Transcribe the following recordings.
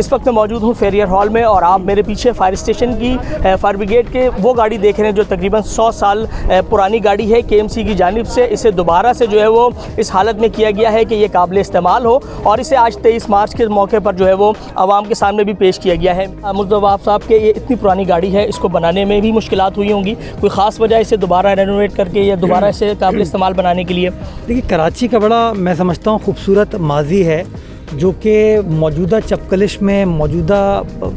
इस वक्त मैं मौजूद हूँ फेरियर हॉल में और आप मेरे पीछे फायर स्टेशन की फायर ब्रिगेड के वो गाड़ी देख रहे हैं जो तकरीबन 100 साल पुरानी गाड़ी है। केएमसी की जानिब से इसे दोबारा से जो है वो इस हालत में किया गया है कि ये काबिल इस्तेमाल हो और इसे आज 23 मार्च के मौके पर जो है वो आवाम के सामने भी पेश किया गया है। मुस्तफ़ा साहब के ये इतनी पुरानी गाड़ी है, इसको बनाने में भी मुश्किलात हुई होंगी, कोई ख़ास वजह इसे दोबारा रेनोवेट करके या दोबारा इसे काबिल इस्तेमाल बनाने के लिए? देखिए, कराची का बड़ा मैं समझता हूँ खूबसूरत माजी है जो कि मौजूदा चपकलिश में मौजूदा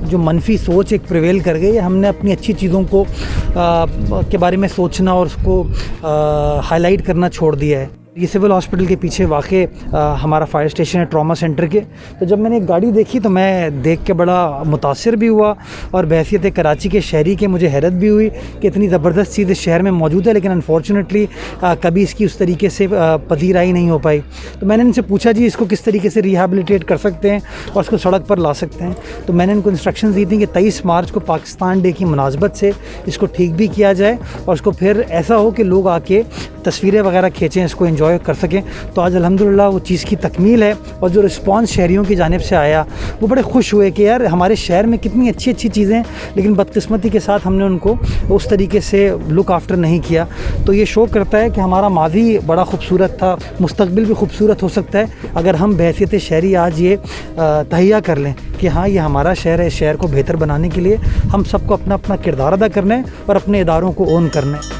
जो मनफी सोच एक प्रिवेल कर गई है। हमने अपनी अच्छी चीज़ों को के बारे में सोचना और उसको हाईलाइट करना छोड़ दिया है। ये सिविल हॉस्पिटल के पीछे वाक़े हमारा फायर स्टेशन है ट्रॉमा सेंटर के। तो जब मैंने एक गाड़ी देखी तो मैं देख के बड़ा मुतासिर भी हुआ और बहैसियत कराची के शहरी के मुझे हैरत भी हुई कि इतनी ज़बरदस्त चीज़ इस शहर में मौजूद है, लेकिन अनफॉर्चुनेटली कभी इसकी उस तरीके से पजीराई नहीं हो पाई। तो मैंने इनसे पूछा जी इसको किस तरीके से रिहेबिलिटेट कर सकते हैं और इसको सड़क पर ला सकते हैं। तो मैंने इनको इंस्ट्रक्शन दी थी कि 23 मार्च को पाकिस्तान डे की मुनासबत से इसको ठीक भी किया जाए और इसको फिर ऐसा हो कि लोग आके तस्वीरें वगैरह खींचें, इसको एंजॉय कर सकें। तो आज अल्हम्दुलिल्लाह वो चीज़ की तकमील है और जो रिस्पांस शहरियों की जानिब से आया वो बड़े खुश हुए कि यार हमारे शहर में कितनी अच्छी अच्छी चीज़ें हैं, लेकिन बदकिस्मती के साथ हमने उनको उस तरीके से लुक आफ्टर नहीं किया। तो ये शो करता है कि हमारा माजी बड़ा खूबसूरत था, मुस्तकबिल भी खूबसूरत हो सकता है अगर हम बहैसियत शहरी आज ये तहिया कर लें कि हाँ ये हमारा शहर है। इस शहर को बेहतर बनाने के लिए हम सबको अपना अपना किरदार अदा करना है और अपने इदारों को ओन करना है।